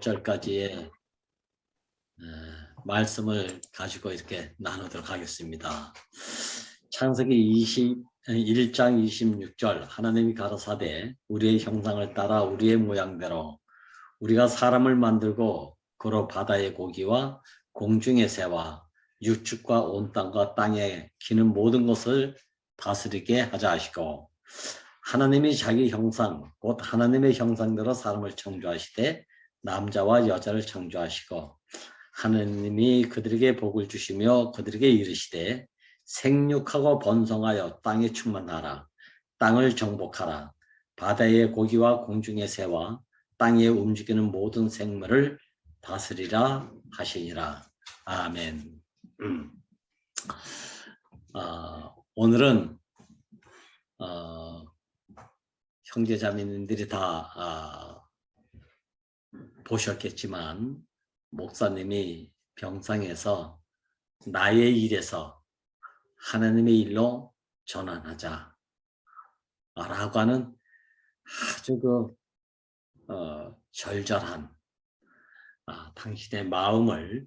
절까지의 말씀을 가지고 이렇게 나누도록 하겠습니다. 창세기 21장 26절 하나님이 가라사대 우리의 형상을 따라 우리의 모양대로 우리가 사람을 만들고 그로 바다의 고기와 공중의 새와 육축과 온 땅과 땅에 기는 모든 것을 다스리게 하자 하시고 하나님이 자기 형상 곧 하나님의 형상대로 사람을 창조하시되 남자와 여자를 창조하시고 하느님이 그들에게 복을 주시며 그들에게 이르시되 생육하고 번성하여 땅에 충만하라. 땅을 정복하라. 바다의 고기와 공중의 새와 땅에 움직이는 모든 생물을 다스리라 하시니라. 아멘. 오늘은 형제자매님들이 다 보셨겠지만 목사님이 병상에서 나의 일에서 하나님의 일로 전환하자 라고 하는 아주 절절한 당신의 마음을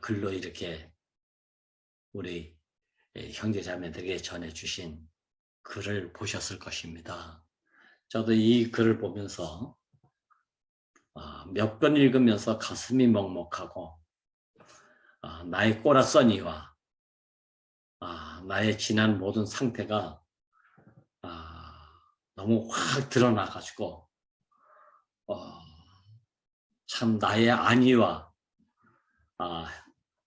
글로 이렇게 우리 형제자매들에게 전해주신 글을 보셨을 것입니다. 저도 이 글을 보면서 몇 번 읽으면서 가슴이 먹먹하고 나의 꼬라서니와 나의 지난 모든 상태가 너무 확 드러나가지고 참 나의 안위와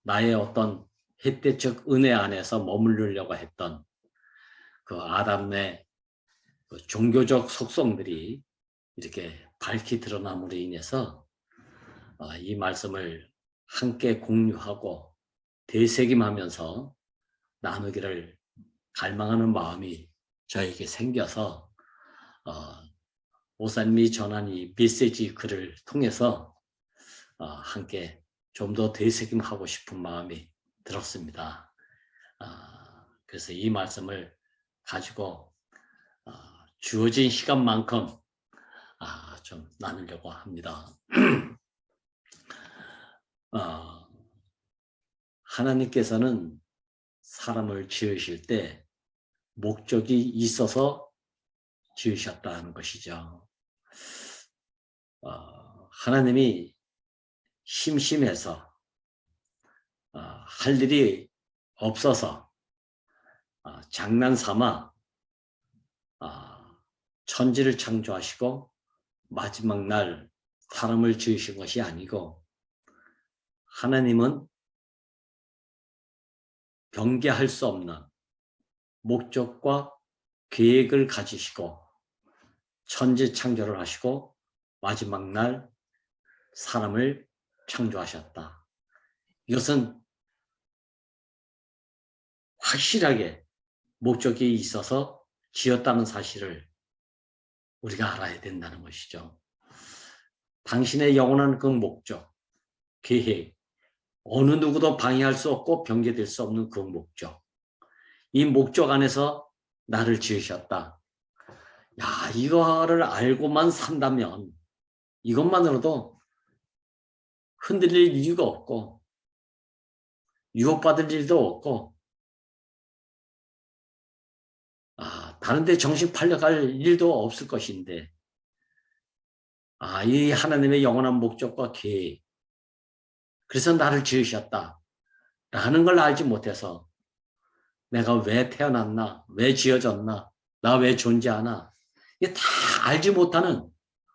나의 어떤 햇대적 은혜 안에서 머무르려고 했던 그 아담의 그 종교적 속성들이 이렇게 밝히 드러남으로 인해서 이 말씀을 함께 공유하고 되새김하면서 나누기를 갈망하는 마음이 저에게 생겨서 목사님이 전한 이 메시지 글을 통해서 함께 좀 더 되새김하고 싶은 마음이 들었습니다. 그래서 이 말씀을 가지고 주어진 시간만큼 좀 나누려고 합니다. 하나님께서는 사람을 지으실 때 목적이 있어서 지으셨다는 것이죠. 하나님이 심심해서 할 일이 없어서 장난삼아 천지를 창조하시고 마지막 날 사람을 지으신 것이 아니고 하나님은 변개할 수 없는 목적과 계획을 가지시고 천지 창조를 하시고 마지막 날 사람을 창조하셨다. 이것은 확실하게 목적이 있어서 지었다는 사실을 우리가 알아야 된다는 것이죠. 당신의 영원한 그 목적, 계획, 어느 누구도 방해할 수 없고 변개될 수 없는 그 목적. 이 목적 안에서 나를 지으셨다. 야, 이거를 알고만 산다면 이것만으로도 흔들릴 이유가 없고 유혹받을 일도 없고 다른 데 정신 팔려갈 일도 없을 것인데 이 하나님의 영원한 목적과 계획 그래서 나를 지으셨다 라는 걸 알지 못해서 내가 왜 태어났나 왜 지어졌나 나 왜 존재하나 이게 다 알지 못하는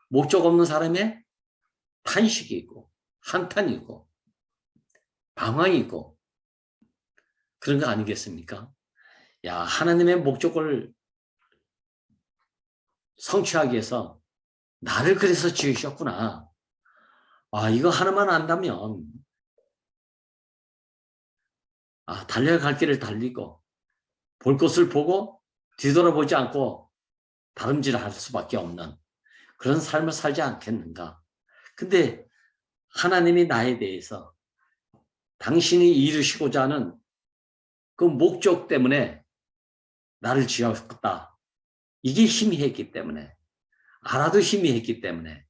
목적 없는 사람의 탄식이고 한탄이고 방황이고 그런 거 아니겠습니까? 야, 하나님의 목적을 성취하기 위해서 나를 그래서 지으셨구나. 이거 하나만 안다면 달려갈 길을 달리고 볼 것을 보고 뒤돌아보지 않고 다름질을 할 수밖에 없는 그런 삶을 살지 않겠는가. 근데 하나님이 나에 대해서 당신이 이루시고자 하는 그 목적 때문에 나를 지었다. 이게 희미했기 때문에 알아도 희미했기 때문에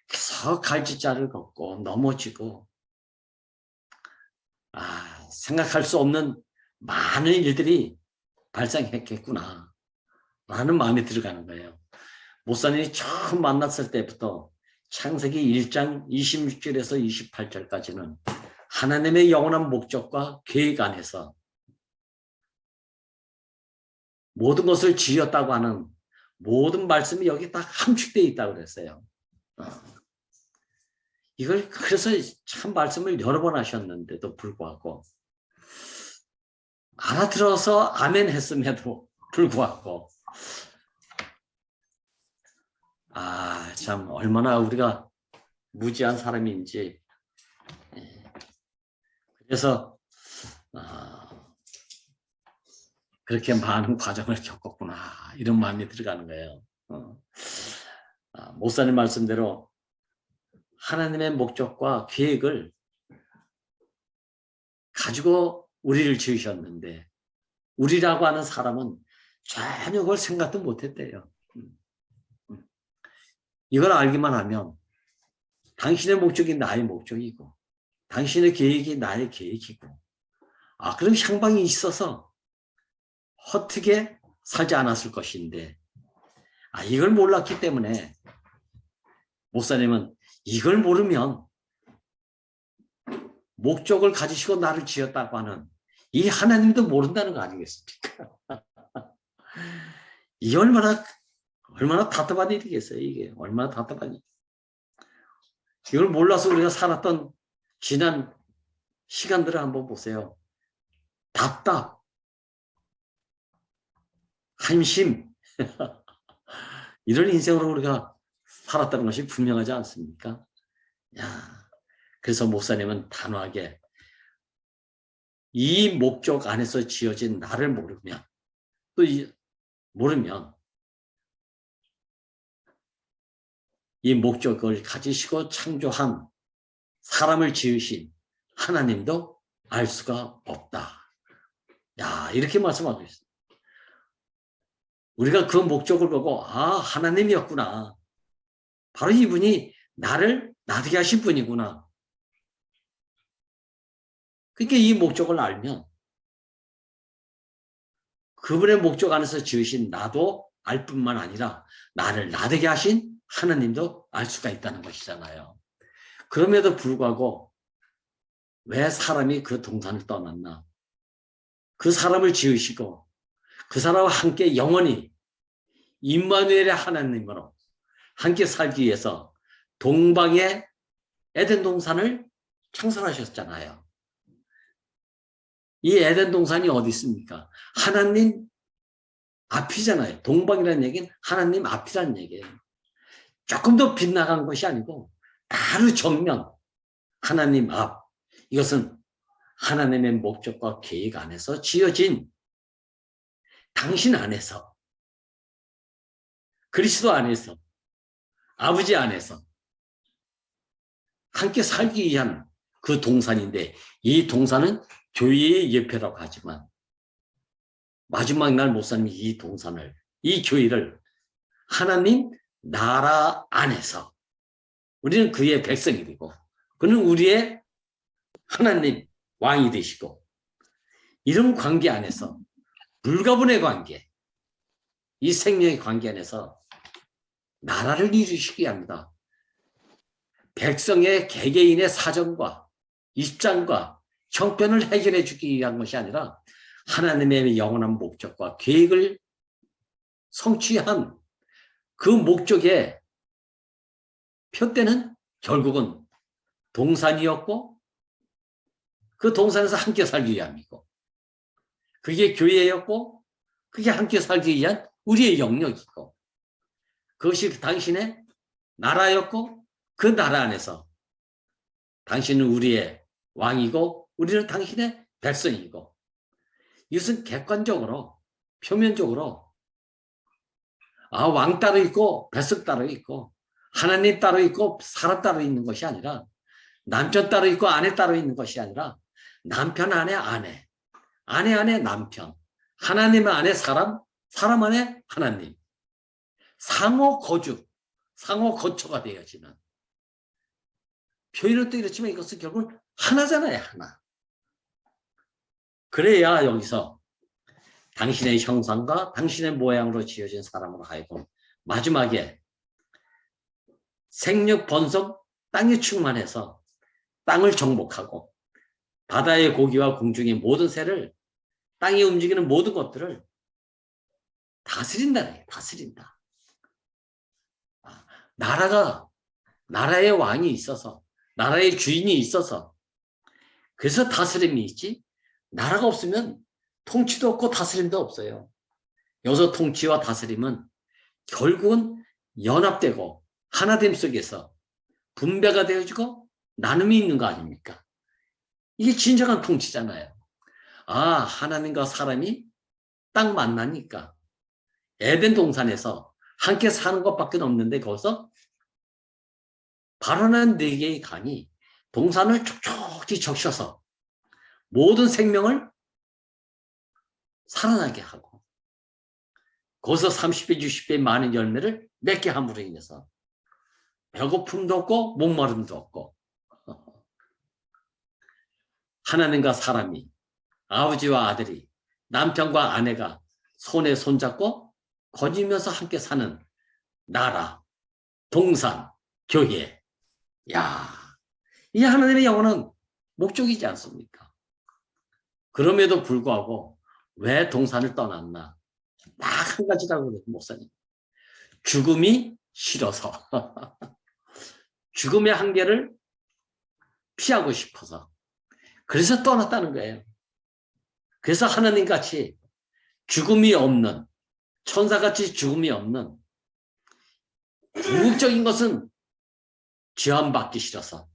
계속 갈짓자를 걷고 넘어지고 생각할 수 없는 많은 일들이 발생했겠구나 라는 마음이 들어가는 거예요. 목사님이 처음 만났을 때부터 창세기 1장 26절에서 28절까지는 하나님의 영원한 목적과 계획 안에서 모든 것을 지었다고 하는 모든 말씀이 여기 딱 함축되어 있다고 그랬어요. 이걸 그래서 참 말씀을 여러 번 하셨는데도 불구하고 알아들어서 아멘 했음에도 불구하고 참 얼마나 우리가 무지한 사람인지. 그래서 그렇게 많은 과정을 겪었구나 이런 마음이 들어가는 거예요. 목사님 말씀대로 하나님의 목적과 계획을 가지고 우리를 지으셨는데 우리라고 하는 사람은 전혀 그걸 생각도 못했대요. 이걸 알기만 하면 당신의 목적이 나의 목적이고 당신의 계획이 나의 계획이고 그럼 향방이 있어서 허투게 살지 않았을 것인데 이걸 몰랐기 때문에 목사님은 이걸 모르면 목적을 가지시고 나를 지었다고 하는 이 하나님도 모른다는 거 아니겠습니까? 이 얼마나 답답한 일이겠어요. 이게 얼마나 답답한 일. 이걸 몰라서 우리가 살았던 지난 시간들을 한번 보세요. 답답, 한심 이런 인생으로 우리가 살았다는 것이 분명하지 않습니까? 그래서 목사님은 단호하게 이 목적 안에서 지어진 나를 모르면 모르면 이 목적을 가지시고 창조한 사람을 지으신 하나님도 알 수가 없다. 이렇게 말씀하고 있어요. 우리가 그 목적을 보고 하나님이었구나. 바로 이분이 나를 나되게 하신 분이구나. 그러니까 이 목적을 알면 그분의 목적 안에서 지으신 나도 알 뿐만 아니라 나를 나되게 하신 하나님도 알 수가 있다는 것이잖아요. 그럼에도 불구하고 왜 사람이 그 동산을 떠났나? 그 사람을 지으시고 그 사람과 함께 영원히 임마누엘의 하나님으로 함께 살기 위해서 동방의 에덴 동산을 창설하셨잖아요. 이 에덴 동산이 어디 있습니까? 하나님 앞이잖아요. 동방이라는 얘기는 하나님 앞이라는 얘기예요. 조금 더 빗나간 것이 아니고 바로 정면 하나님 앞. 이것은 하나님의 목적과 계획 안에서 지어진 당신 안에서 그리스도 안에서 아버지 안에서 함께 살기 위한 그 동산인데 이 동산은 교회의 예표라고 하지만 마지막 날 목사님이 이 동산을 이 교회를 하나님 나라 안에서 우리는 그의 백성이 되고 그는 우리의 하나님 왕이 되시고 이런 관계 안에서 물과분의 관계 이 생명의 관계 안에서 나라를 이루시기 합니다. 백성의 개개인의 사정과 입장과 형편을 해결해 주기 위한 것이 아니라 하나님의 영원한 목적과 계획을 성취한 그 목적의 표대는 결국은 동산이었고 그 동산에서 함께 살기 위함이고 그게 교회였고 그게 함께 살기 위한 우리의 영역이고 그것이 당신의 나라였고 그 나라 안에서 당신은 우리의 왕이고 우리는 당신의 백성이고 이것은 객관적으로 표면적으로 왕 따로 있고 백성 따로 있고 하나님 따로 있고 사람 따로 있는 것이 아니라 남편 따로 있고 아내 따로 있는 것이 아니라 남편 안에 아내 아내 안에 남편 하나님 안에 사람 사람 안에 하나님 상호 거주 상호 거처가 되어지는 표현은 또 이렇지만 이것은 결국은 하나잖아요. 하나. 그래야 여기서 당신의 형상과 당신의 모양으로 지어진 사람으로 하여금 마지막에 생육 번성 땅에 충만해서 땅을 정복하고 바다의 고기와 공중의 모든 새를 땅에 움직이는 모든 것들을 다스린다. 다스린다. 나라의 왕이 있어서 나라의 주인이 있어서 그래서 다스림이 있지 나라가 없으면 통치도 없고 다스림도 없어요. 여기서 통치와 다스림은 결국은 연합되고 하나됨 속에서 분배가 되어지고 나눔이 있는 거 아닙니까? 이게 진정한 통치잖아요. 하나님과 사람이 딱 만나니까 에덴 동산에서 함께 사는 것밖에 없는데 거기서 발원한 4개의 강이 동산을 촉촉히 적셔서 모든 생명을 살아나게 하고 거기서 30배, 60배 많은 열매를 맺게 함으로 인해서 배고픔도 없고 목마름도 없고 하나님과 사람이 아버지와 아들이 남편과 아내가 손에 손잡고 거니면서 함께 사는 나라, 동산, 교회. 이 하나님의 영혼은 목적이지 않습니까? 그럼에도 불구하고 왜 동산을 떠났나? 딱 한 가지라고 그래요, 목사님. 죽음이 싫어서. 죽음의 한계를 피하고 싶어서. 그래서 떠났다는 거예요. 그래서 하나님같이 죽음이 없는, 천사같이 죽음이 없는 궁극적인 것은 죄함받기 싫어서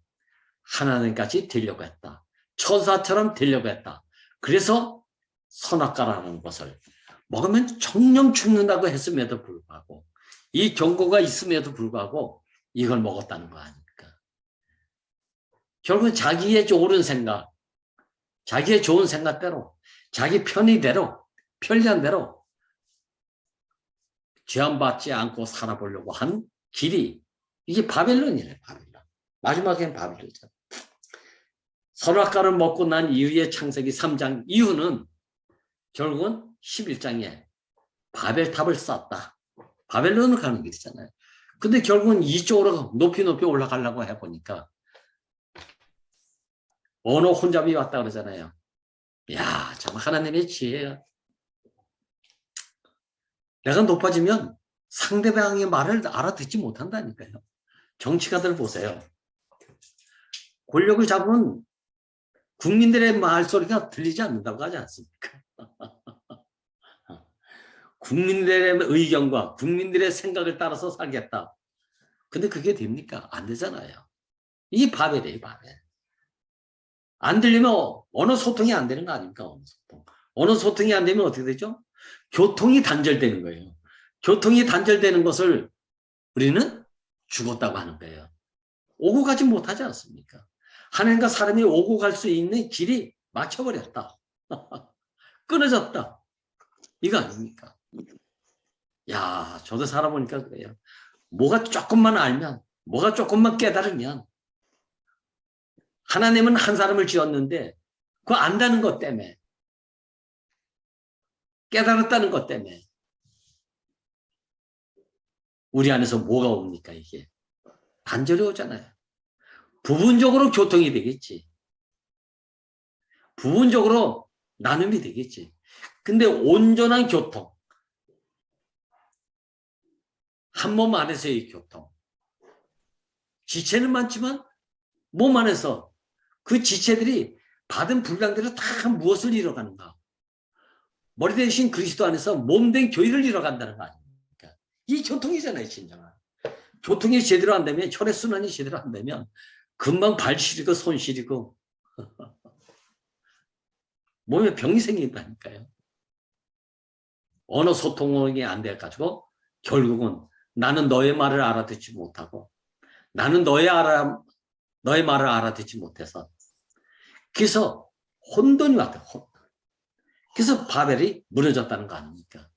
하나님같이 되려고 했다. 천사처럼 되려고 했다. 그래서 선악과라는 것을 먹으면 정령 죽는다고 했음에도 불구하고 이 경고가 있음에도 불구하고 이걸 먹었다는 거 아닙니까? 결국은 자기의 옳은 생각, 자기의 좋은 생각대로 자기 편의대로 편리한 대로 죄함받지 않고 살아보려고 한 길이 이게 바벨론이래. 바벨론. 마지막엔 바벨론이잖아. 선악과를 먹고 난 이후에 창세기 3장 이후는 결국은 11장에 바벨탑을 쌓았다. 바벨론을 가는 길이잖아요. 근데 결국은 이쪽으로 높이 올라가려고 해보니까 언어 혼잡이 왔다 그러잖아요. 참 하나님의 지혜야. 내가 높아지면 상대방의 말을 알아듣지 못한다니까요. 정치가들 보세요. 권력을 잡으면 국민들의 말소리가 들리지 않는다고 하지 않습니까? 국민들의 의견과 국민들의 생각을 따라서 살겠다. 근데 그게 됩니까? 안 되잖아요. 이게 바벨이에요, 바벨. 안 들리면 언어 소통이 안 되는 거 아닙니까? 언어 소통이 안 되면 어떻게 되죠? 교통이 단절되는 거예요. 교통이 단절되는 것을 우리는 죽었다고 하는 거예요. 오고 가지 못하지 않습니까? 하나님과 사람이 오고 갈 수 있는 길이 막혀버렸다. 끊어졌다. 이거 아닙니까? 저도 살아보니까 그래요. 뭐가 조금만 알면, 뭐가 조금만 깨달으면 하나님은 한 사람을 지었는데 그거 안다는 것 때문에 깨달았다는 것 때문에 우리 안에서 뭐가 옵니까 이게? 단절이 오잖아요. 부분적으로 교통이 되겠지. 부분적으로 나눔이 되겠지. 근데 온전한 교통, 한 몸 안에서의 교통. 지체는 많지만 몸 안에서 그 지체들이 받은 분량대로 다 무엇을 이뤄가는가? 머리 대신 그리스도 안에서 몸된 교회를 이뤄간다는 거 아닙니까? 이 교통이잖아요, 진정한. 교통이 제대로 안 되면, 혈액순환이 제대로 안 되면 금방 발 시리고 손 시리고 몸에 병이 생긴다니까요. 언어 소통이 안 돼가지고 결국은 나는 너의 말을 알아듣지 못하고 나는 너의 말을 알아듣지 못해서 그래서 혼돈이 왔다. 혼돈. 그래서 바벨이 무너졌다는 거 아닙니까?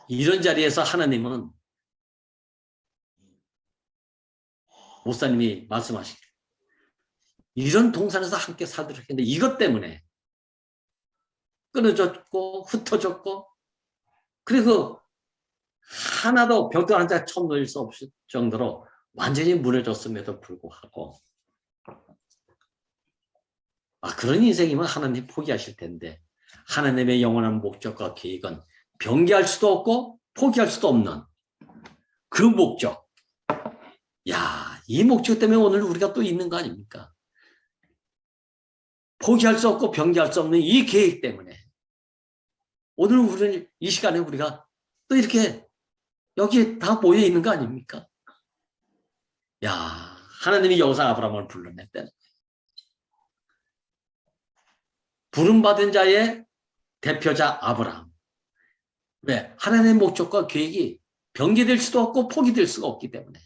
이런 자리에서 하나님은 목사님이 말씀하시길 이런 동산에서 함께 살도록 했는데 이것 때문에 끊어졌고 흩어졌고 그리고 하나도 벽돌 한 장 처음 놓일 수 없을 정도로 완전히 무너졌음에도 불구하고 그런 인생이면 하나님 포기하실 텐데 하나님의 영원한 목적과 계획은 변개할 수도 없고 포기할 수도 없는 그 목적. 야, 이 목적 때문에 오늘 우리가 또 있는 거 아닙니까? 포기할 수 없고 변개할 수 없는 이 계획 때문에 오늘 우리는 이 시간에 우리가 또 이렇게 여기 다 모여 있는 거 아닙니까? 야, 하나님이 여기서 아브라함을 불러냈다는 부름받은 자의 대표자 아브라함. 왜? 하나님의 목적과 계획이 변개될 수도 없고 포기될 수가 없기 때문에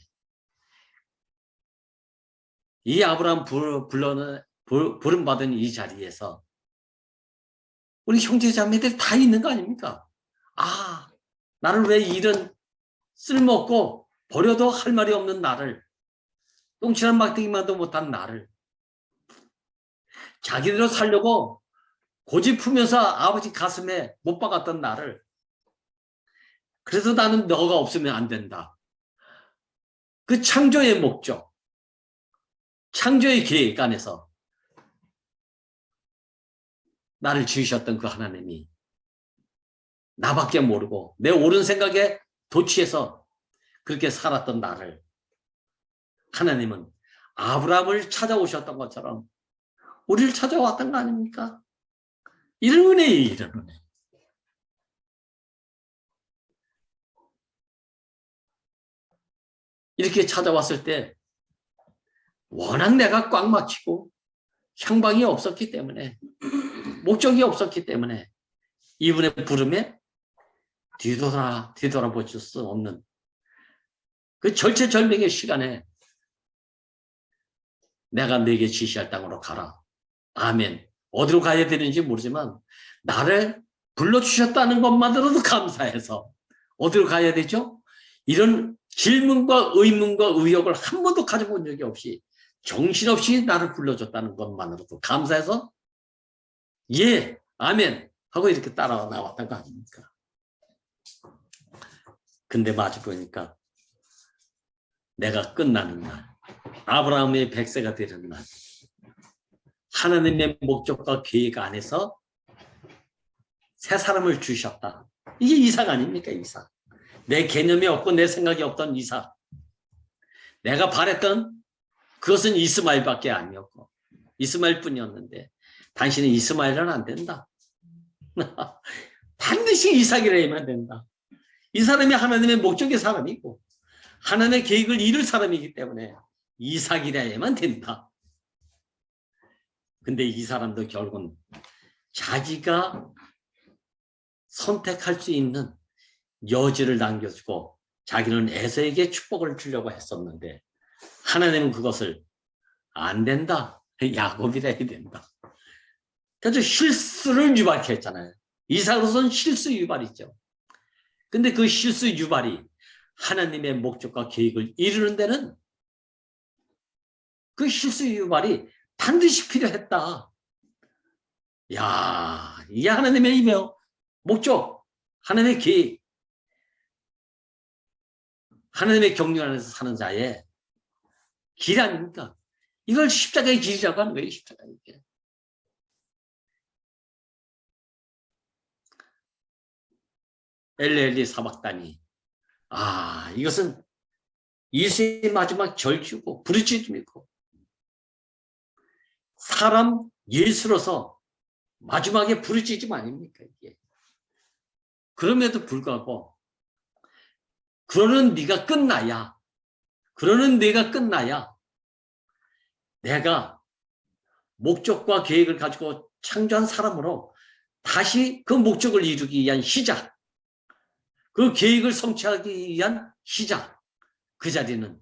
이 아브라함 부름받은 이 자리에서 우리 형제자매들 다 있는 거 아닙니까? 나를 왜 이런 쓸모없고 버려도 할 말이 없는 나를 똥칠한 막대기만도 못한 나를 자기대로 살려고 고집하면서 아버지 가슴에 못 박았던 나를 그래서 나는 너가 없으면 안 된다. 그 창조의 목적, 창조의 계획 안에서 나를 지으셨던 그 하나님이 나밖에 모르고 내 옳은 생각에 도취해서 그렇게 살았던 나를 하나님은 아브라함을 찾아오셨던 것처럼 우리를 찾아왔던 거 아닙니까? 이런 은혜예요, 이런 은혜. 이렇게 찾아왔을 때 워낙 내가 꽉 막히고 향방이 없었기 때문에 목적이 없었기 때문에 이분의 부름에 뒤돌아볼 수 없는 그 절체절명의 시간에 내가 네게 지시할 땅으로 가라. 아멘. 어디로 가야 되는지 모르지만 나를 불러주셨다는 것만으로도 감사해서 어디로 가야 되죠? 이런 질문과 의문과 의혹을 한 번도 가져본 적이 없이 정신없이 나를 불러줬다는 것만으로도 감사해서 예, 아멘 하고 이렇게 따라 나왔던 거 아닙니까? 근데 마주 보니까 내가 끝나는 날, 아브라함의 100세가 되는 날, 하나님의 목적과 계획 안에서 새 사람을 주셨다. 이게 이삭 아닙니까? 이삭. 내 개념이 없고 내 생각이 없던 이삭. 내가 바랬던 그것은 이스마엘밖에 아니었고 이스마엘뿐이었는데 당신은 이스마엘은 안 된다. 반드시 이삭이라 하면 된다. 이 사람이 하나님의 목적의 사람이고 하나님의 계획을 이룰 사람이기 때문에 이삭이라 하면 된다. 근데 이 사람도 결국은 자기가 선택할 수 있는 여지를 남겨주고 자기는 에서에게 축복을 주려고 했었는데 하나님은 그것을 안 된다. 야곱이라 해야 된다. 그래서 실수를 유발케 했잖아요. 이삭으로서는 실수 유발이죠. 근데 그 실수 유발이 하나님의 목적과 계획을 이루는 데는 그 실수 유발이 반드시 필요했다. 야, 이게 하나님의 임해요. 목적, 하나님의 계획, 하나님의 경륜 안에서 사는 자의 길 아닙니까? 이걸 십자가의 길이라고 하는 거예요. 십자가의 길. 엘레엘리 사박단이 이것은 예수의 마지막 절규고 부르짖음이고 사람 예수로서 마지막에 부르짖음 아닙니까? 이게. 그럼에도 불구하고 그러는 네가 끝나야 내가 목적과 계획을 가지고 창조한 사람으로 다시 그 목적을 이루기 위한 시작, 그 계획을 성취하기 위한 시작, 그 자리는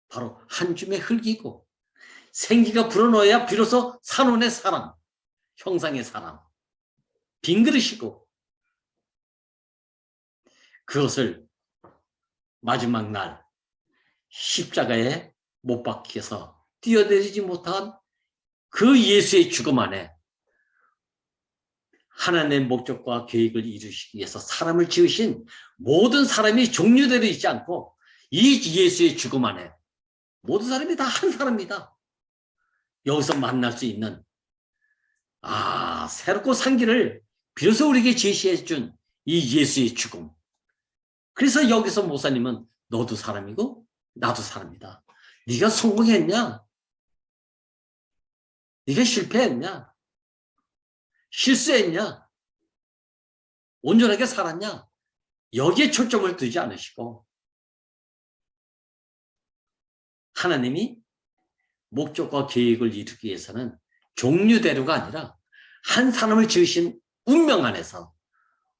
바로 한 줌의 흙이고 생기가 불어넣어야 비로소 산원의 사람, 형상의 사람, 빈 그릇이고 그것을 마지막 날 십자가에 못 박혀서 뛰어내리지 못한 그 예수의 죽음 안에 하나님의 목적과 계획을 이루시기 위해서 사람을 지으신 모든 사람이 종류대로 있지 않고 이 예수의 죽음 안에 모든 사람이 다 한 사람이다. 여기서 만날 수 있는 새롭고 산기를 비로소 우리에게 제시해 준 이 예수의 죽음. 그래서 여기서 목사님은 너도 사람이고 나도 사람이다. 네가 성공했냐? 네가 실패했냐? 실수했냐? 온전하게 살았냐? 여기에 초점을 두지 않으시고 하나님이 목적과 계획을 이루기 위해서는 종류대로가 아니라 한 사람을 지으신 운명 안에서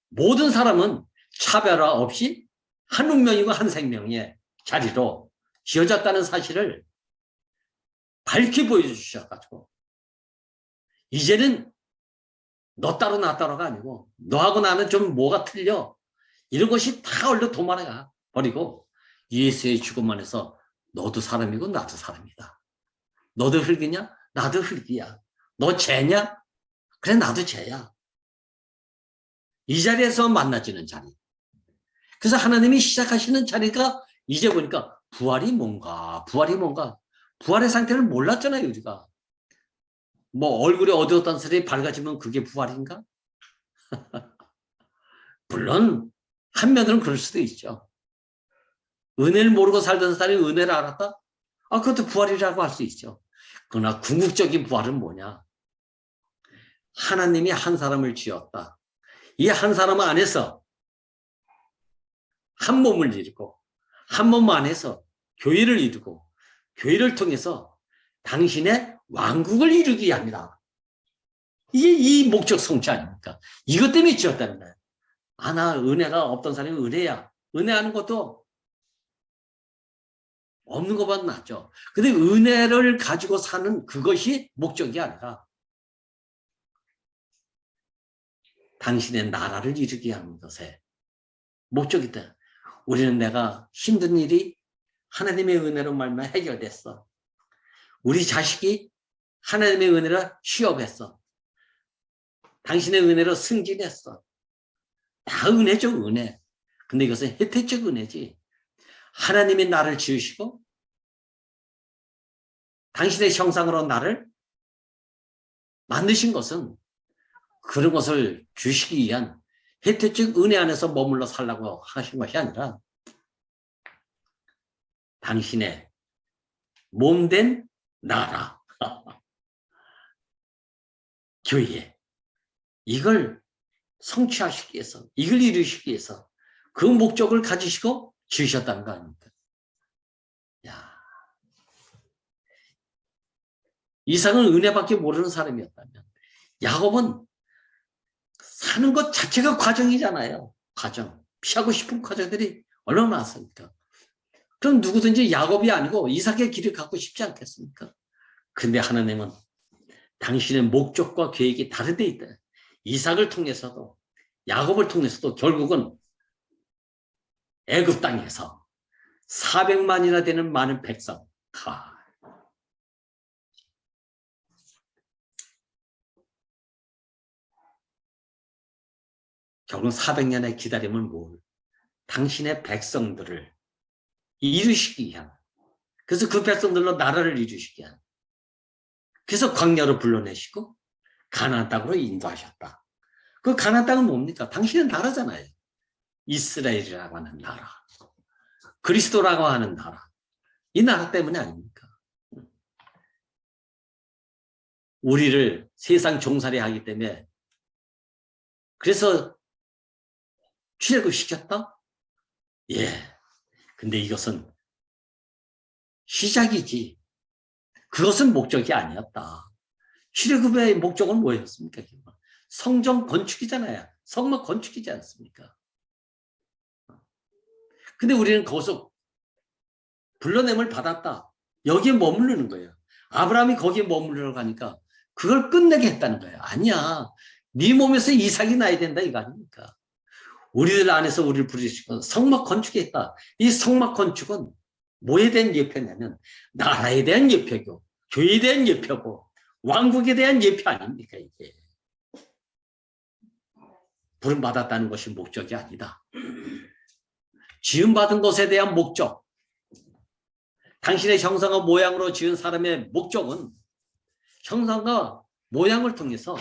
모든 사람은 차별화 없이 한 운명이고 한 생명의 자리로 지어졌다는 사실을 밝히 보여주셔가지고 이제는 너 따로 나 따로가 아니고 너하고 나는 좀 뭐가 틀려 이런 것이 다 얼른 도망가 버리고 예수의 죽음 안에서 너도 사람이고 나도 사람이다. 너도 흙이냐? 나도 흙이야. 너 죄냐? 그래 나도 죄야. 이 자리에서 만나지는 자리. 그래서 하나님이 시작하시는 자리가 이제 보니까 부활이 뭔가 부활의 상태를 몰랐잖아요. 우리가 뭐 얼굴이 어두웠던 사람이 밝아지면 그게 부활인가? 물론 한면으로는 그럴 수도 있죠. 은혜를 모르고 살던 사람이 은혜를 알았다? 그것도 부활이라고 할 수 있죠. 그러나 궁극적인 부활은 뭐냐? 하나님이 한 사람을 지었다. 이 한 사람 안에서 한 몸을 이루고 한 몸 안에서 교회를 이루고 교회를 통해서 당신의 왕국을 이루기 위함이다. 이게 이 목적 성취 아닙니까? 이것 때문에 지었다는 거예요. 나 은혜가 없던 사람이 은혜야. 은혜하는 것도 없는 것보다 낫죠. 근데 은혜를 가지고 사는 그것이 목적이 아니라 당신의 나라를 이루게 하는 것에 목적이다. 우리는 내가 힘든 일이 하나님의 은혜로 말미암아 해결됐어. 우리 자식이 하나님의 은혜로 취업했어. 당신의 은혜로 승진했어. 다 은혜죠, 은혜. 근데 이것은 혜택적 은혜지. 하나님이 나를 지으시고 당신의 형상으로 나를 만드신 것은 그런 것을 주시기 위한 혜택적 은혜 안에서 머물러 살라고 하신 것이 아니라 당신의 몸된 나라, 교회, 이걸 성취하시기 위해서, 이걸 이루시기 위해서 그 목적을 가지시고 지으셨다는 거 아닙니까? 이삭은 은혜밖에 모르는 사람이었다면 야곱은 사는 것 자체가 과정이잖아요. 과정. 피하고 싶은 과정들이 얼마나 많습니까? 그럼 누구든지 야곱이 아니고 이삭의 길을 갖고 싶지 않겠습니까? 근데 하나님은 당신의 목적과 계획이 다른 데 있다. 이삭을 통해서도 야곱을 통해서도 결국은 애굽 땅에서 400만이나 되는 많은 백성. 결국 400년의 기다림은 당신의 백성들을 이루시기 위한, 그래서 그 백성들로 나라를 이루시기 위한, 그래서 광야로 불러내시고 가나안 땅으로 인도하셨다. 그 가나안 땅은 뭡니까? 당신의 나라잖아요. 이스라엘이라고 하는 나라, 그리스도라고 하는 나라, 이 나라 때문에 아닙니까? 우리를 세상 종살이 하기 때문에 그래서 출애굽 시켰다? 예. 근데 이것은 시작이지. 그것은 목적이 아니었다. 출애굽의 목적은 뭐였습니까? 성전 건축이잖아요. 성막 건축이지 않습니까? 근데 우리는 거기서 불러냄을 받았다. 여기에 머무르는 거예요. 아브라함이 거기에 머무르러 가니까 그걸 끝내게 했다는 거예요. 아니야. 네 몸에서 이삭이 나야 된다 이거 아닙니까? 우리들 안에서 우리를 부르시고 성막 건축했다. 이 성막 건축은 뭐에 대한 예표냐면 나라에 대한 예표고 교회에 대한 예표고 왕국에 대한 예표 아닙니까? 이게 부름받았다는 것이 목적이 아니다. 지음받은 것에 대한 목적, 당신의 형상과 모양으로 지은 사람의 목적은 형상과 모양을 통해서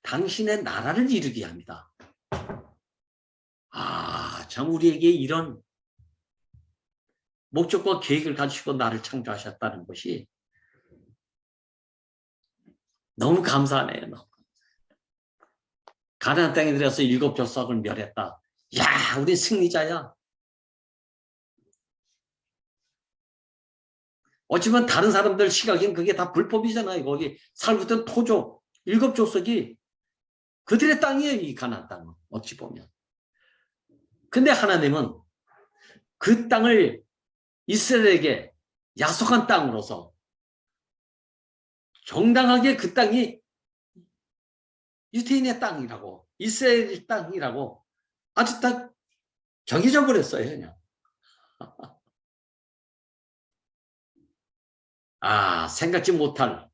당신의 나라를 이루게 합니다. 참 우리에게 이런 목적과 계획을 가지고 나를 창조하셨다는 것이 너무 감사하네요. 가나안 땅에 들어서 7 족속을 멸했다. 야, 우리 승리자야. 어찌보면 다른 사람들 시각엔 그게 다 불법이잖아요. 거기 살고 있던 토족 7 족속이 그들의 땅이에요. 이 가나안 땅은 어찌 보면. 근데 하나님은 그 땅을 이스라엘에게 약속한 땅으로서 정당하게 그 땅이 유대인의 땅이라고 이스라엘 땅이라고 아주 딱 정해져 버렸어요. 그냥. 생각지 못할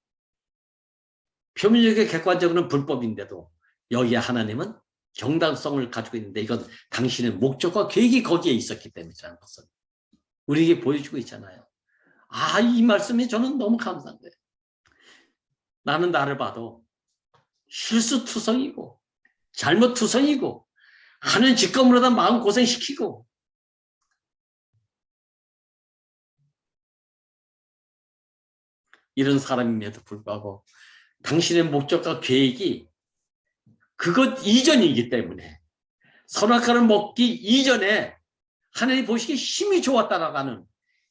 표면적인 객관적으로는 불법인데도 여기에 하나님은 정당성을 가지고 있는데 이건 당신의 목적과 계획이 거기에 있었기 때문이라는 것을 우리에게 보여주고 있잖아요. 이 말씀이 저는 너무 감사한 거예요. 나는 나를 봐도 실수투성이고 잘못투성이고 하는 직감으로다 마음고생시키고 이런 사람임에도 불구하고 당신의 목적과 계획이 그것 이전이기 때문에 선악과를 먹기 이전에 하나님 보시기에 힘이 좋았다라는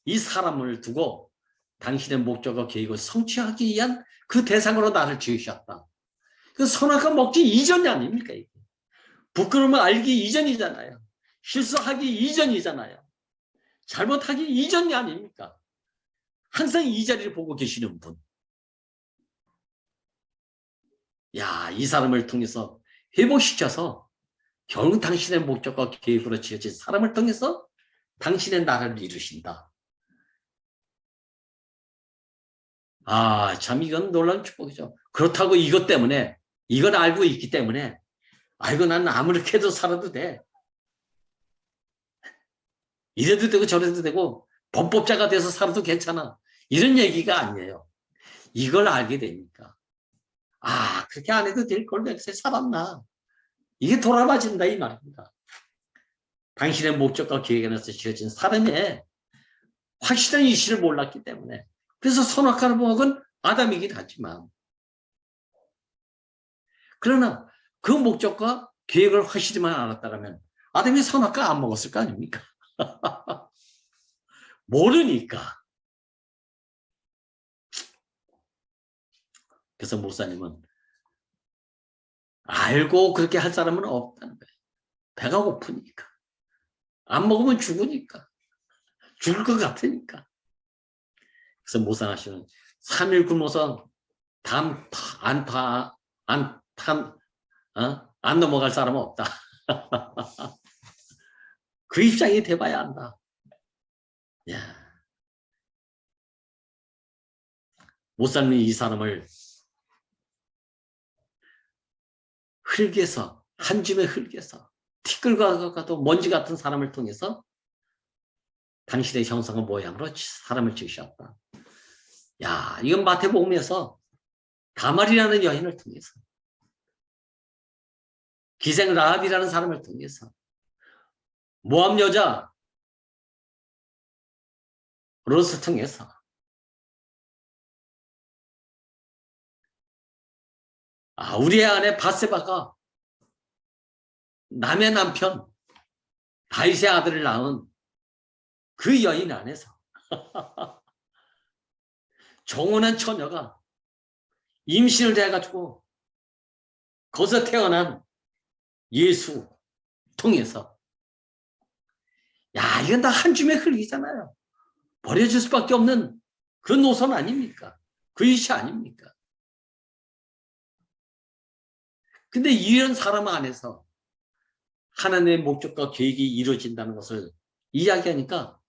이 사람을 두고 당신의 목적과 계획을 성취하기 위한 그 대상으로 나를 지으셨다. 그 선악과 먹기 이전이 아닙니까? 이게. 부끄러움을 알기 이전이잖아요. 실수하기 이전이잖아요. 잘못하기 이전이 아닙니까? 항상 이 자리를 보고 계시는 분. 이 사람을 통해서 회복시켜서 결국 당신의 목적과 계획으로 지어진 사람을 통해서 당신의 나라를 이루신다. 참 이건 놀라운 축복이죠. 그렇다고 이것 때문에 이걸 알고 있기 때문에 난 아무렇게 해도 살아도 돼. 이래도 되고 저래도 되고 범법자가 돼서 살아도 괜찮아. 이런 얘기가 아니에요. 이걸 알게 되니까 그렇게 안 해도 될 걸 내가 살았나. 이게 돌아봐진다 이 말입니다. 당신의 목적과 계획에 의해서 지어진 사람의 확실한 이실을 몰랐기 때문에 그래서 선악과를 먹은 아담이긴 하지만 그러나 그 목적과 계획을 확실히만 알았다면 아담이 선악과 안 먹었을 거 아닙니까? 모르니까. 그래서 목사님은 알고 그렇게 할 사람은 없다는 거예요. 배가 고프니까. 안 먹으면 죽으니까. 죽을 것 같으니까. 그래서 모상하시는 3일 굶어서 안 넘어갈 사람은 없다. 그 입장이 돼봐야 한다. 못살는 이 사람을 흙에서 한 줌의 흙에서 티끌과도 먼지 같은 사람을 통해서 당신의 형상과 모양으로 사람을 지으셨다. 이건 마태복음에서 다말이라는 여인을 통해서 기생 라합이라는 사람을 통해서 모함 여자 롯을 통해서 우리의 아내 바세바가 남의 남편 다윗의 아들을 낳은 그 여인 안에서 정혼한 처녀가 임신을 해가지고 거기서 태어난 예수 통해서 이건 다 한 줌의 흙이잖아요. 버려질 수밖에 없는 그 노선 아닙니까? 그 이시 아닙니까? 근데 이런 사람 안에서 하나님의 목적과 계획이 이루어진다는 것을 이야기하니까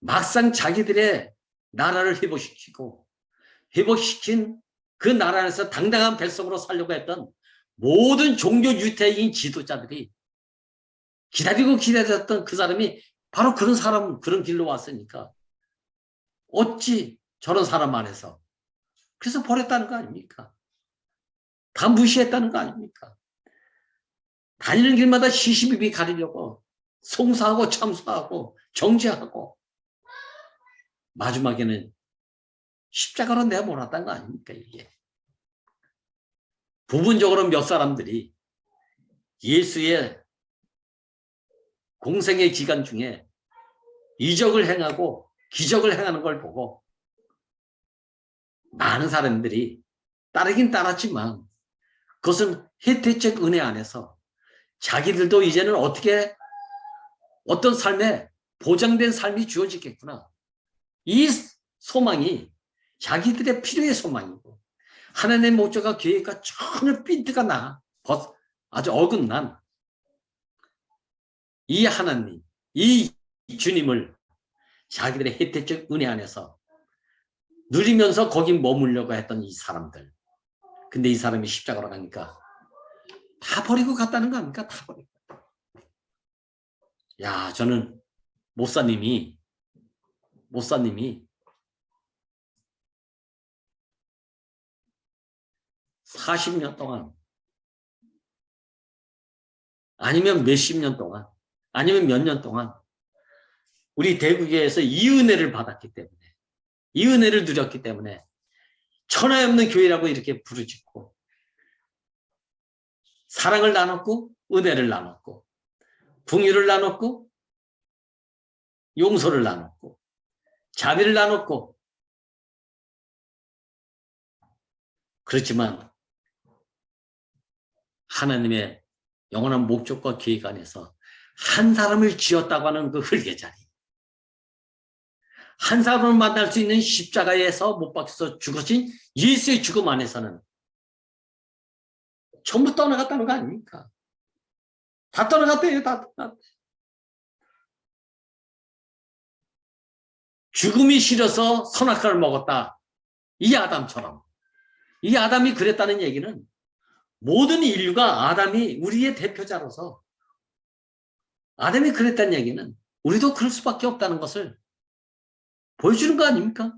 막상 자기들의 나라를 회복시킨 그 나라 안에서 당당한 백성으로 살려고 했던 모든 종교 유태인 지도자들이 기다렸던 그 사람이 바로 그런 사람, 그런 길로 왔으니까 어찌 저런 사람 안에서 그래서 버렸다는 거 아닙니까? 다 무시했다는 거 아닙니까? 다니는 길마다 시시비비 가리려고 송사하고 참수하고 정죄하고 마지막에는 십자가로 내몰았다는 거 아닙니까? 이게 부분적으로 몇 사람들이 예수의 공생의 기간 중에 이적을 행하고 기적을 행하는 걸 보고 많은 사람들이 따르긴 따랐지만 그것은 혜택적 은혜 안에서 자기들도 이제는 어떤 삶에 보장된 삶이 주어지겠구나. 이 소망이 자기들의 필요의 소망이고 하나님의 목적과 계획과 전혀 핀트가 나 아주 어긋난 이 하나님, 이 주님을 자기들의 혜택적 은혜 안에서 누리면서 거기 머물려고 했던 이 사람들. 근데 이 사람이 십자가로 가니까 다 버리고 갔다는 거 아닙니까? 다 버리고. 야, 저는 목사님이 40년 동안 아니면 몇십 년 동안 아니면 몇 년 동안 우리 대구교회에서 이 은혜를 받았기 때문에 이 은혜를 누렸기 때문에 천하에 없는 교회라고 이렇게 부르짖고 사랑을 나눴고 은혜를 나눴고 긍휼을 나눴고 용서를 나눴고 자비를 나눴고 그렇지만 하나님의 영원한 목적과 계획 안에서 한 사람을 지었다고 하는 그 흙의 자리 한 사람을 만날 수 있는 십자가에서 못 박혀서 죽으신 예수의 죽음 안에서는 전부 떠나갔다는 거 아닙니까? 다 떠나갔대요. 다. 죽음이 싫어서 선악과를 먹었다. 이 아담처럼. 이 아담이 그랬다는 얘기는 모든 인류가 아담이 우리의 대표자로서 아담이 그랬다는 얘기는 우리도 그럴 수밖에 없다는 것을 보여주는 거 아닙니까?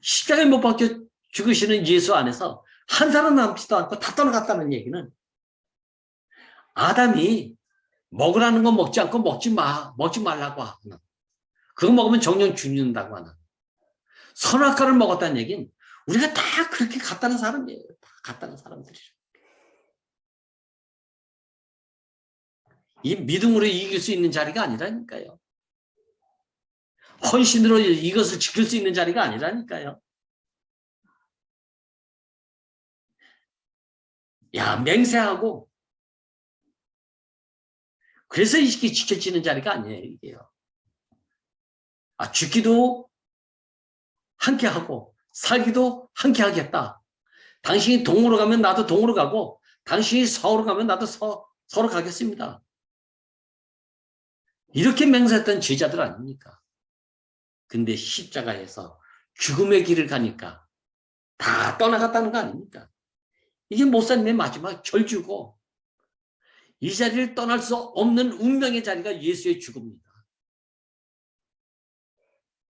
십자가에 못 박혀 죽으시는 예수 안에서 한 사람 남지도 않고 다 떠나갔다는 얘기는 아담이 먹으라는 거 먹지 않고 먹지 말라고 하거나 그거 먹으면 정령 죽는다고 하는 선악과를 먹었다는 얘기는 우리가 다 그렇게 갔다는 사람이에요. 다 갔다는 사람들이에요. 이 믿음으로 이길 수 있는 자리가 아니라니까요. 헌신으로 이것을 지킬 수 있는 자리가 아니라니까요. 야, 맹세하고 그래서 이게 지켜지는 자리가 아니에요. 이게요. 죽기도 함께 하고 살기도 함께 하겠다. 당신이 동으로 가면 나도 동으로 가고 당신이 서로 가면 나도 서로 가겠습니다. 이렇게 맹세했던 제자들 아닙니까? 근데 십자가에서 죽음의 길을 가니까 다 떠나갔다는 거 아닙니까? 이게 목사님의 마지막 절주고 이 자리를 떠날 수 없는 운명의 자리가 예수의 죽음입니다.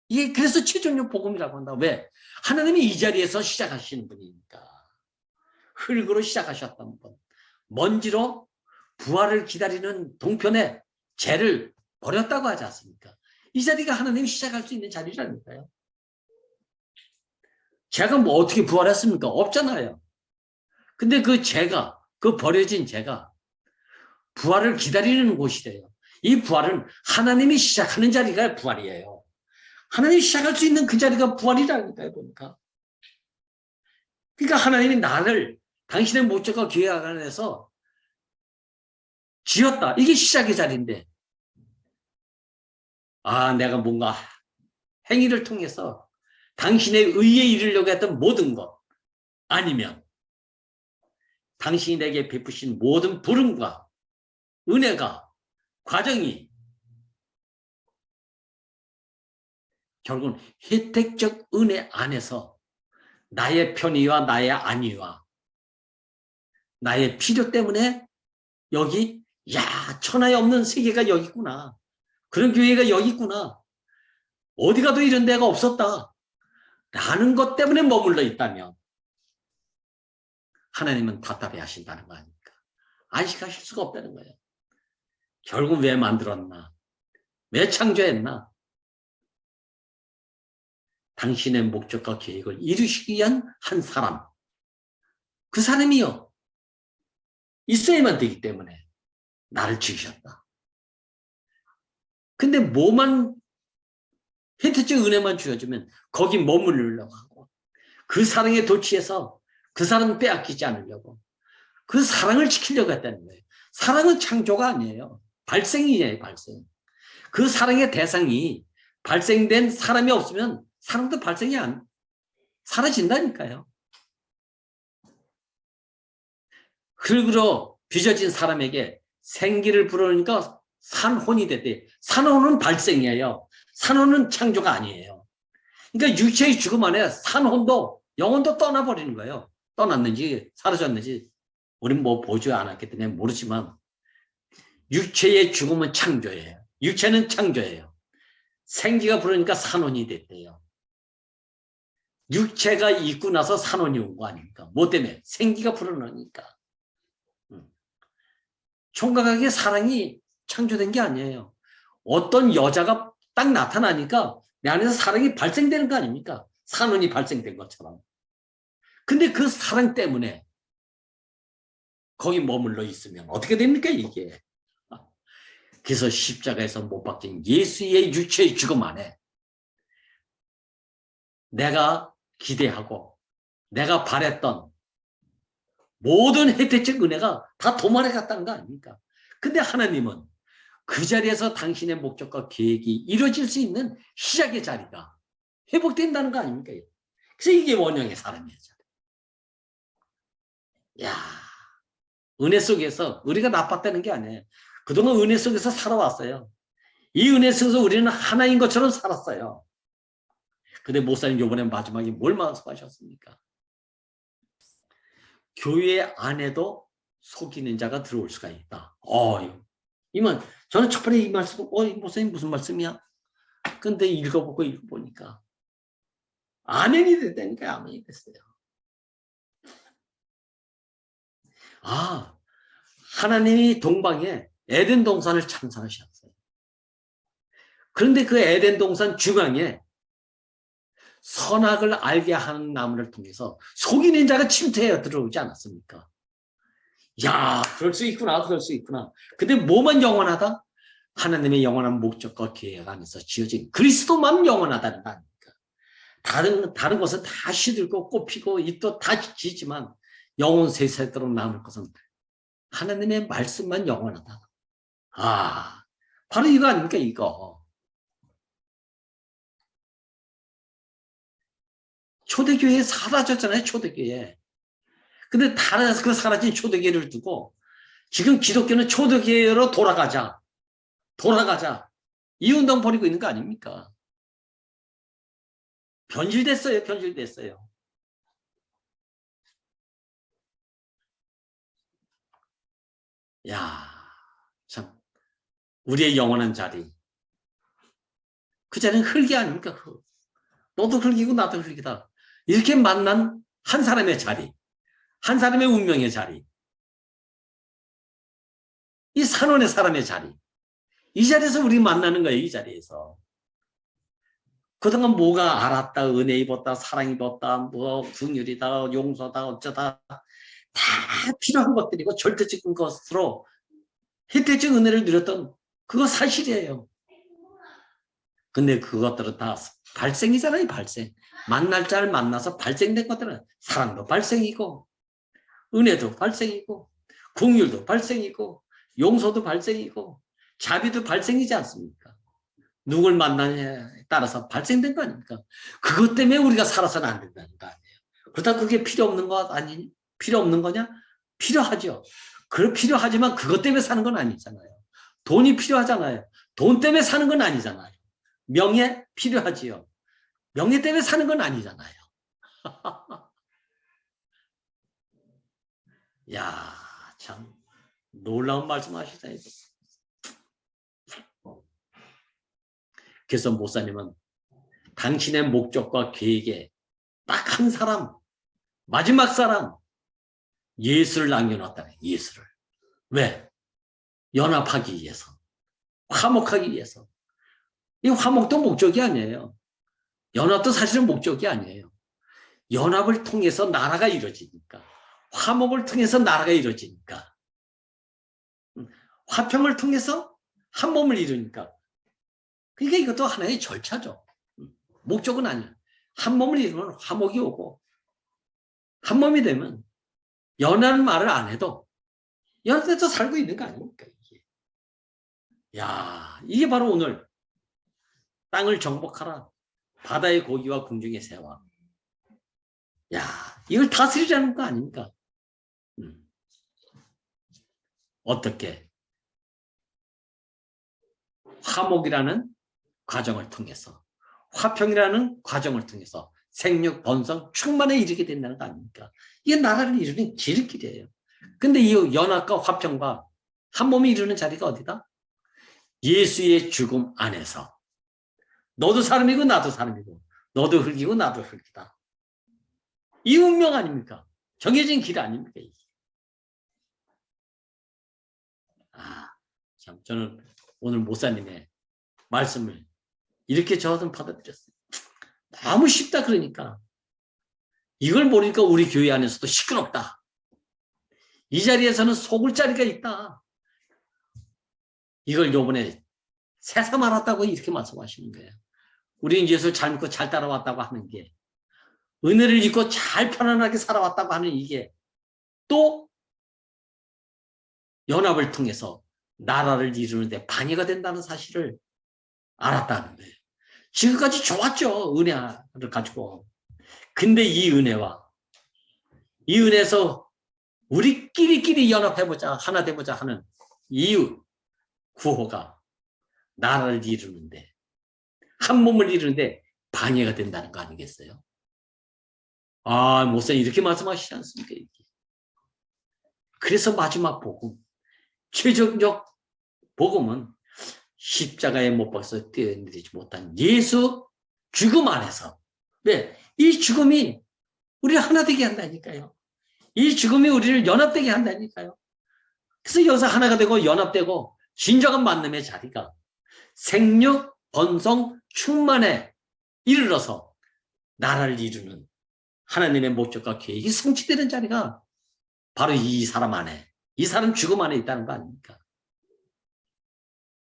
이게 그래서 최종적 복음이라고 한다. 왜? 하나님이 이 자리에서 시작하시는 분이니까. 흙으로 시작하셨던 분. 먼지로 부활을 기다리는 동편에 죄를 버렸다고 하지 않습니까? 이 자리가 하나님이 시작할 수 있는 자리라니까요. 죄가 뭐 어떻게 부활했습니까? 없잖아요. 근데 그 죄가, 그 버려진 죄가 부활을 기다리는 곳이래요. 이 부활은 하나님이 시작하는 자리가 부활이에요. 하나님이 시작할 수 있는 그 자리가 부활이라니까요, 보니까. 그러니까 하나님이 나를 당신의 목적과 계획 안에서 지었다. 이게 시작의 자리인데, 내가 뭔가 행위를 통해서 당신의 의에 이르려고 했던 모든 것, 아니면 당신이 내게 베푸신 모든 부름과 은혜가, 과정이 결국은 혜택적 은혜 안에서 나의 편의와 나의 안위와 나의 필요 때문에 여기 천하에 없는 세계가 여기 있구나. 그런 교회가 여기 있구나. 어디 가도 이런 데가 없었다. 라는 것 때문에 머물러 있다면 하나님은 답답해 하신다는 거 아닙니까? 안식하실 수가 없다는 거예요. 결국 왜 만들었나? 왜 창조했나? 당신의 목적과 계획을 이루시기 위한 한 사람. 그 사람이요. 있어야만 되기 때문에 나를 지으셨다. 근데 뭐만 혜택적 은혜만 주어지면 거기 머무르려고 하고 그 사랑에 도취해서 그 사랑을 빼앗기지 않으려고 그 사랑을 지키려고 했다는 거예요. 사랑은 창조가 아니에요. 발생이에요. 발생. 그 사랑의 대상이 발생된 사람이 없으면 사랑도 발생이 사라진다니까요. 흙으로 빚어진 사람에게 생기를 불어넣으니까 산혼이 됐대. 산혼은 발생이에요. 산혼은 창조가 아니에요. 그러니까 육체의 죽음 안에 산혼도 영혼도 떠나버리는 거예요. 떠났는지 사라졌는지 우린 뭐 보지 않았기 때문에 모르지만 육체의 죽음은 창조예요. 육체는 창조예요. 생기가 불으니까 산혼이 됐대요. 육체가 있고 나서 산혼이 온 거 아닙니까? 뭐 때문에? 생기가 불어넣으니까. 총각에게 사랑이 창조된 게 아니에요. 어떤 여자가 딱 나타나니까 내 안에서 사랑이 발생되는 거 아닙니까? 산혼이 발생된 것처럼. 근데 그 사랑 때문에 거기 머물러 있으면 어떻게 됩니까, 이게? 그래서 십자가에서 못 박힌 예수의 육체의 죽음 안에 내가 기대하고 내가 바랬던 모든 혜택적 은혜가 다 도말해 갔다는 거 아닙니까? 근데 하나님은 그 자리에서 당신의 목적과 계획이 이루어질 수 있는 시작의 자리가 회복된다는 거 아닙니까? 그래서 이게 원형의 사람이에요. 야, 은혜 속에서 우리가 나빴다는 게 아니에요. 그동안 은혜 속에서 살아왔어요. 이 은혜 속에서 우리는 하나인 것처럼 살았어요. 근데 목사님 이번에 마지막에 뭘 말씀하셨습니까? 교회 안에도 속이는 자가 들어올 수가 있다. 이만 저는 첫 번에 이 말씀, 목사님 무슨 말씀이야? 근데 읽어보니까 아멘이 됐다니까. 아멘이 됐어요. 하나님이 동방에 에덴 동산을 창설하셨어요. 그런데 그 에덴 동산 중앙에 선악을 알게 하는 나무를 통해서 속이는 자가 침투해 들어오지 않았습니까? 야, 그럴 수 있구나, 그럴 수 있구나. 근데 뭐만 영원하다? 하나님의 영원한 목적과 계획 안에서 지어진 그리스도만 영원하다는 거 아닙니까? 다른 것은 다 시들고 꽃피고 잎도 다 지지만 영원 세세도록 남을 것은 하나님의 말씀만 영원하다. 바로 이거 아닙니까, 이거. 초대교회 사라졌잖아요, 초대교회. 근데 그 사라진 초대교회를 두고 지금 기독교는 초대교회로 돌아가자. 이 운동 벌이고 있는 거 아닙니까? 변질됐어요. 야, 참 우리의 영원한 자리. 그 자리는 흙이 아닙니까? 너도 흙이고 나도 흙이다. 이렇게 만난 한 사람의 자리. 한 사람의 운명의 자리. 이 산원의 사람의 자리. 이 자리에서 우리 만나는 거예요. 이 자리에서. 그동안 뭐가 알았다, 은혜 입었다, 사랑 입었다, 뭐 긍휼이다, 용서다, 어쩌다 다 필요한 것들이고 절대적인 것으로 혜택적 은혜를 누렸던 그거 사실이에요. 근데 그것들은 다 발생이잖아요. 발생. 만날 자를 만나서 발생된 것들은 사랑도 발생이고 은혜도 발생이고 긍휼도 발생이고 용서도 발생이고 자비도 발생이지 않습니까? 누굴 만나냐에 따라서 발생된 거 아닙니까? 그것 때문에 우리가 살아서는 안 된다는 거 아니에요. 그렇다고 그게 필요 없는 거 아니니? 필요 없는 거냐? 필요하죠. 필요하지만 그것 때문에 사는 건 아니잖아요. 돈이 필요하잖아요. 돈 때문에 사는 건 아니잖아요. 명예 필요하지요. 명예 때문에 사는 건 아니잖아요. 야, 참 놀라운 말씀하시다. 그래서 목사님은 당신의 목적과 계획에 딱 한 사람, 마지막 사람, 예수를 남겨놨다. 예수를. 왜? 연합하기 위해서. 화목하기 위해서. 이 화목도 목적이 아니에요. 연합도 사실은 목적이 아니에요. 연합을 통해서 나라가 이루어지니까. 화목을 통해서 나라가 이루어지니까. 화평을 통해서 한 몸을 이루니까. 그러니까 이것도 하나의 절차죠. 목적은 아니에요. 한 몸을 이루면 화목이 오고, 한 몸이 되면 연하는 말을 안 해도 연합돼서 살고 있는 거 아닙니까? 이게. 야, 이게 바로 오늘 땅을 정복하라. 바다의 고기와 궁중의 새와. 야, 이걸 다스리자는 거 아닙니까? 어떻게? 화목이라는 과정을 통해서, 화평이라는 과정을 통해서 생육, 번성, 충만에 이르게 된다는 거 아닙니까? 이게 나라를 이루는 지름길이에요. 근데 이 연합과 화평과 한 몸이 이루는 자리가 어디다? 예수의 죽음 안에서. 너도 사람이고 나도 사람이고, 너도 흙이고 나도 흙이다. 이 운명 아닙니까? 정해진 길 아닙니까? 이게. 참 저는 오늘 목사님의 말씀을 이렇게 저는 받아들였어요. 너무 쉽다 그러니까. 이걸 모르니까 우리 교회 안에서도 시끄럽다. 이 자리에서는 속을 자리가 있다. 이걸 요번에 새삼 알았다고 이렇게 말씀하시는 거예요. 우리는 예수를 잘 믿고 잘 따라왔다고 하는 게, 은혜를 입고 잘 편안하게 살아왔다고 하는 이게 또 연합을 통해서 나라를 이루는데 방해가 된다는 사실을 알았다는 거예요. 지금까지 좋았죠. 은혜를 가지고. 근데 이 은혜와 이 은혜에서 우리끼리끼리 연합해보자, 하나 되보자 하는 이유, 구호가 나라를 이루는데, 한 몸을 이루는데 방해가 된다는 거 아니겠어요? 아, 목사님 이렇게 말씀하시지 않습니까? 이게. 그래서 마지막 복음, 최종적 복음은 십자가에 못 박아서 뛰어내리지 못한 예수 죽음 안에서. 왜? 이 죽음이 우리를 하나 되게 한다니까요. 이 죽음이 우리를 연합되게 한다니까요. 그래서 여기서 하나가 되고 연합되고 진정한 만남의 자리가 생육, 번성, 충만에 이르러서 나라를 이루는 하나님의 목적과 계획이 성취되는 자리가 바로 이 사람 안에, 이 사람 죽음 안에 있다는 거 아닙니까?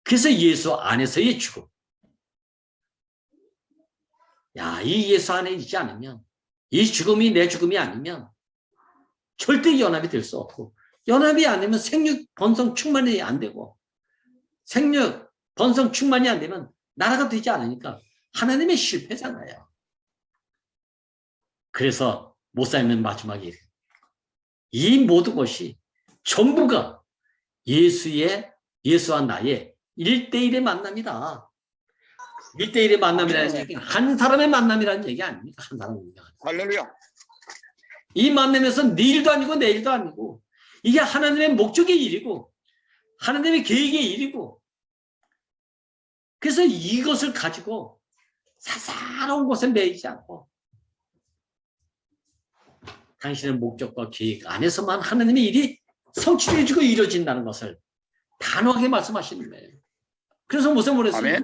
그래서 예수 안에서의 죽음. 야, 이 예수 안에 있지 않으면, 이 죽음이 내 죽음이 아니면 절대 연합이 될 수 없고, 연합이 안 되면 생육, 번성, 충만이 안 되고, 생육, 번성, 충만이 안 되면 나라가 되지 않으니까 하나님의 실패잖아요. 그래서 목사님은 마지막에 이 모든 것이 전부가 예수와 나의 1대1의 만남이다. 1대1의 만남이라는 얘기는 한 사람의 만남이라는 얘기 아닙니까? 한 사람의 만남. 할렐루야. 이 만남에서 네 일도 아니고 내 일도 아니고, 이게 하나님의 목적의 일이고 하나님의 계획의 일이고, 그래서 이것을 가지고 사사로운 곳에 매이지 않고 당신의 목적과 계획 안에서만 하나님의 일이 성취되어지고 이루어진다는 것을 단호하게 말씀하시는 거예요. 그래서 무슨 말했어요? 아멘.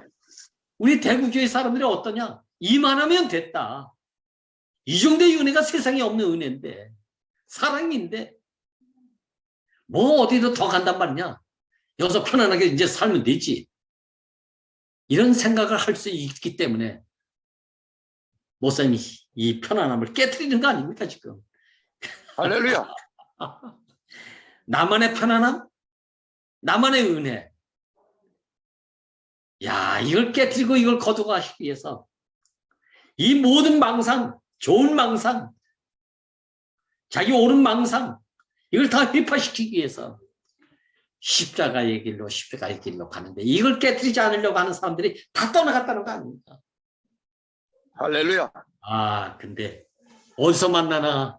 우리 대구교회 사람들이 어떠냐? 이만하면 됐다. 이 정도의 은혜가 세상에 없는 은혜인데, 사랑인데 뭐 어디로 더 간단 말이냐? 여기서 편안하게 이제 살면 되지. 이런 생각을 할 수 있기 때문에 목사님이 이 편안함을 깨트리는 거 아닙니까 지금? 할렐루야. 나만의 편안함, 나만의 은혜. 야, 이걸 깨트리고 이걸 거두어가시기 위해서 이 모든 망상, 좋은 망상, 자기 옳은 망상, 이걸 다 회파시키기 위해서 십자가의 길로 가는데, 이걸 깨트리지 않으려고 하는 사람들이 다 떠나갔다는 거 아닙니까? 할렐루야. 아, 근데 어디서 만나나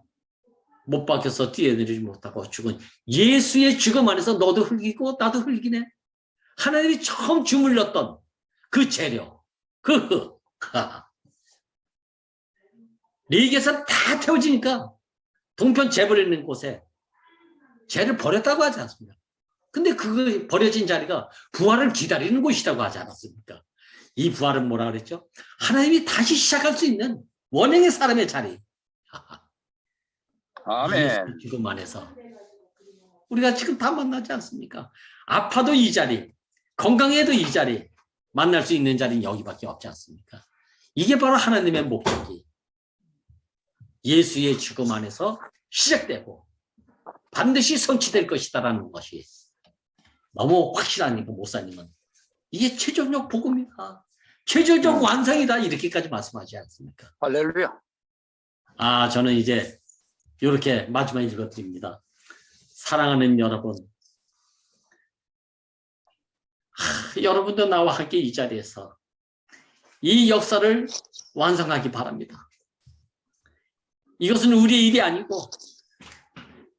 못 박혀서 뛰어내리지 못하고 죽은 예수의 죽음 안에서 너도 흙이고 나도 흙이네. 하나님이 처음 주물렀던 그 재료, 그 흙. 리에게서 다 태워지니까 동편 재버리는 곳에 재를 버렸다고 하지 않습니까? 근데 그 버려진 자리가 부활을 기다리는 곳이라고 하지 않았습니까? 이 부활은 뭐라 그랬죠? 하나님이 다시 시작할 수 있는 원형의 사람의 자리. 아멘. 지금 안에서 우리가 지금 다 만나지 않습니까? 아파도 이 자리, 건강해도 이 자리, 만날 수 있는 자리는 여기밖에 없지 않습니까? 이게 바로 하나님의 목적이 예수의 죽음 안에서 시작되고 반드시 성취될 것이다라는 것이 너무 확실하니까 목사님은 이게 최종적 복음이다. 최종적 완성이다. 이렇게까지 말씀하지 않습니까? 할렐루야. 아, 저는 이제 이렇게 마지막에 읽어드립니다. 사랑하는 여러분, 여러분도 나와 함께 이 자리에서 이 역사를 완성하기 바랍니다. 이것은 우리의 일이 아니고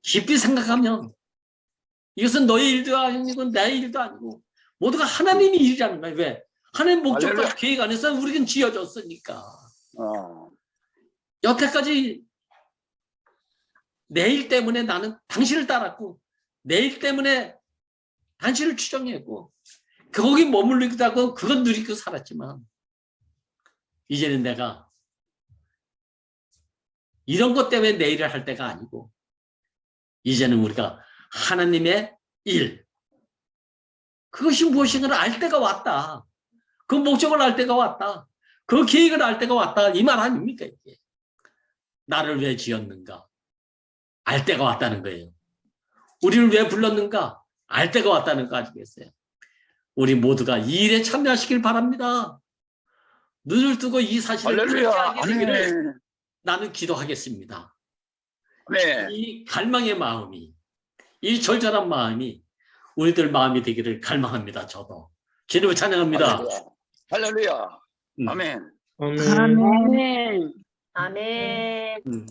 깊이 생각하면 이것은 너의 일도 아니고 내 일도 아니고 모두가 하나님의 일이라는 거예요. 왜? 하나님 목적과 할렐루야. 계획 안에서 우리는 지어졌으니까. 여태까지 내 일 때문에 나는 당신을 따랐고 내 일 때문에 당신을 추정했고 거기 머물르기도 하고 그건 누리고 살았지만 이제는 내가 이런 것 때문에 내 일을 할 때가 아니고 이제는 우리가 하나님의 일 그것이 무엇인가를 알 때가 왔다. 그 목적을 알 때가 왔다. 그 계획을 알 때가 왔다. 이 말 아닙니까? 이게. 나를 왜 지었는가? 알 때가 왔다는 거예요. 우리를 왜 불렀는가? 알 때가 왔다는 거 아시겠어요? 우리 모두가 이 일에 참여하시길 바랍니다. 눈을 뜨고 이 사실을 할렐루야. 알게 되기를 아멘. 나는 기도하겠습니다. 네. 이 갈망의 마음이, 이 절절한 마음이 우리들 마음이 되기를 갈망합니다. 저도. 주님을 찬양합니다. 할렐루야. 할렐루야. 아멘. 아멘. 아멘. 음.